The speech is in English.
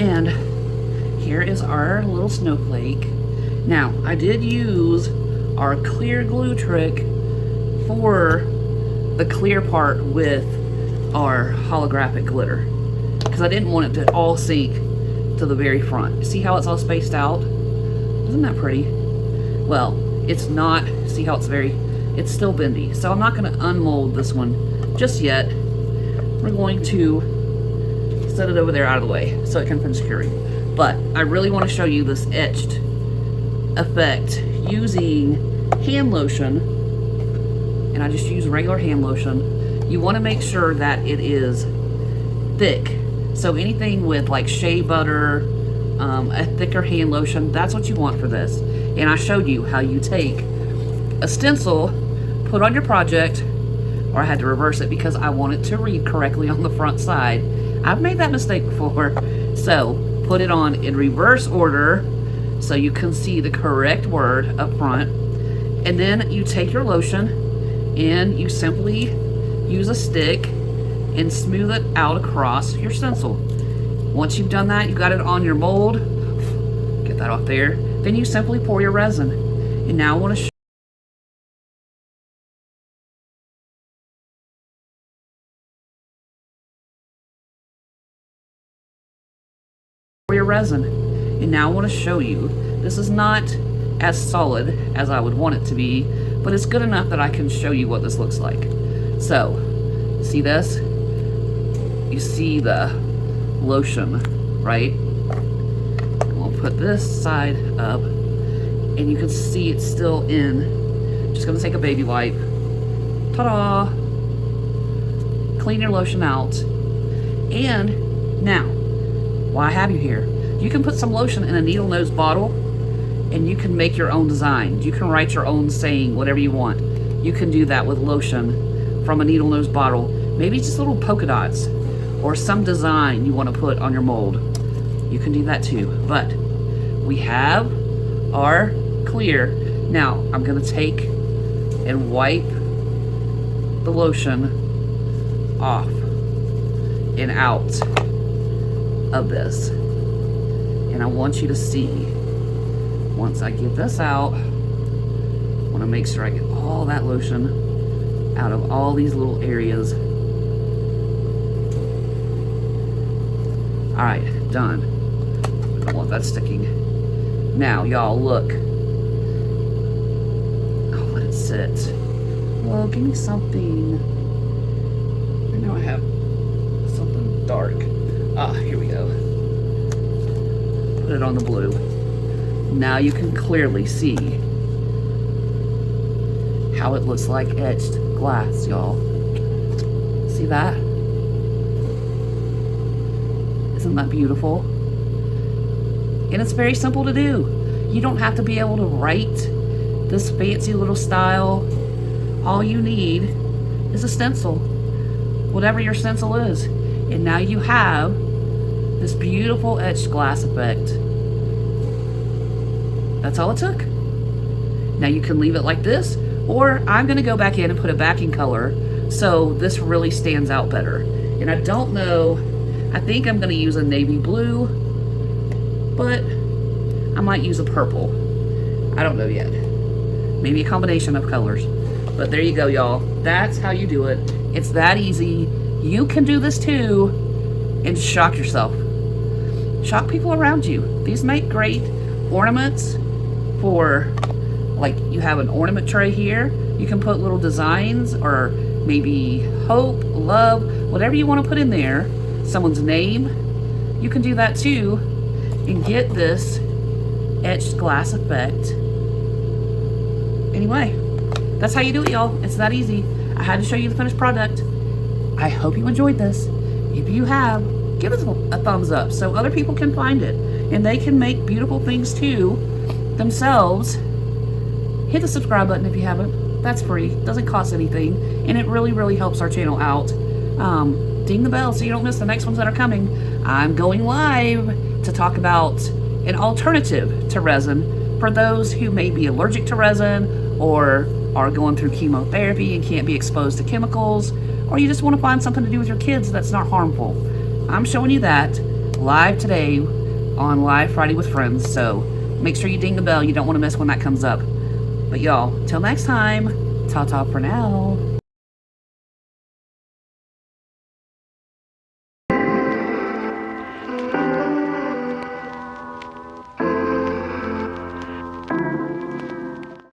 And here is our little snowflake. Now, I did use our clear glue trick for the clear part with our holographic glitter, because I didn't want it to all sink to the very front. See how it's all spaced out? Isn't that pretty? Well, it's not. See how it's still bendy. So I'm not going to unmold this one just yet. We're going to set it over there out of the way so it can finish curing. But I really want to show you this etched effect using hand lotion, and I just use regular hand lotion. You want to make sure that it is thick. So anything with like shea butter, a thicker hand lotion, that's what you want for this. And I showed you how you take a stencil, put on your project, or I had to reverse it because I want it to read correctly on the front side. I've made that mistake before. So put it on in reverse order so you can see the correct word up front. And then you take your lotion and you simply use a stick and smooth it out across your stencil. Once you've done that, you got it on your mold. Get that off there. Then you simply pour your resin. And now I want to show you, this is not as solid as I would want it to be, but it's good enough that I can show you what this looks like. So, see this? You see the lotion, right? We'll put this side up, and you can see it's still in. Just gonna take a baby wipe. Ta-da! Clean your lotion out. And now, why have you here? You can put some lotion in a needle nose bottle and you can make your own design. You can write your own saying, whatever you want. You can do that with lotion from a needle nose bottle. Maybe just little polka dots or some design you want to put on your mold. You can do that too. But we have our clear. Now I'm going to take and wipe the lotion off and out of this. And I want you to see, once I get this out, I want to make sure I get all that lotion out of all these little areas. All right, done. I don't want that sticking. Now, y'all, look. Oh, let it sit. Well, give me something. I know I have something dark. Ah, here we go. Put it on the blue. Now you can clearly see how it looks like etched glass, y'all. See that? Isn't that beautiful? And it's very simple to do. You don't have to be able to write this fancy little style. All you need is a stencil, whatever your stencil is. And now you have this beautiful etched glass effect. That's all it took. Now you can leave it like this, or I'm gonna go back in and put a backing color so this really stands out better. And I don't know, I think I'm gonna use a navy blue, but I might use a purple. I don't know yet. Maybe a combination of colors. But there you go, y'all. That's how you do it. It's that easy. You can do this too and shock yourself. Shock people around you. These make great ornaments for, like, you have an ornament tray here. You can put little designs or maybe hope, love, whatever you want to put in there. Someone's name. You can do that too and get this etched glass effect. Anyway, that's how you do it, y'all. It's that easy. I had to show you the finished product. I hope you enjoyed this. If you have, give us a thumbs up so other people can find it and they can make beautiful things too themselves. Hit the subscribe button if you haven't. That's free. Doesn't cost anything, and it really, really helps our channel out. Ding the bell so you don't miss the next ones that are coming. I'm going live to talk about an alternative to resin for those who may be allergic to resin or are going through chemotherapy and can't be exposed to chemicals, or you just want to find something to do with your kids that's not harmful. I'm showing you that. live today on Live Friday with Friends. So make sure you ding the bell. You don't want to miss when that comes up. But y'all, till next time, ta-ta for now.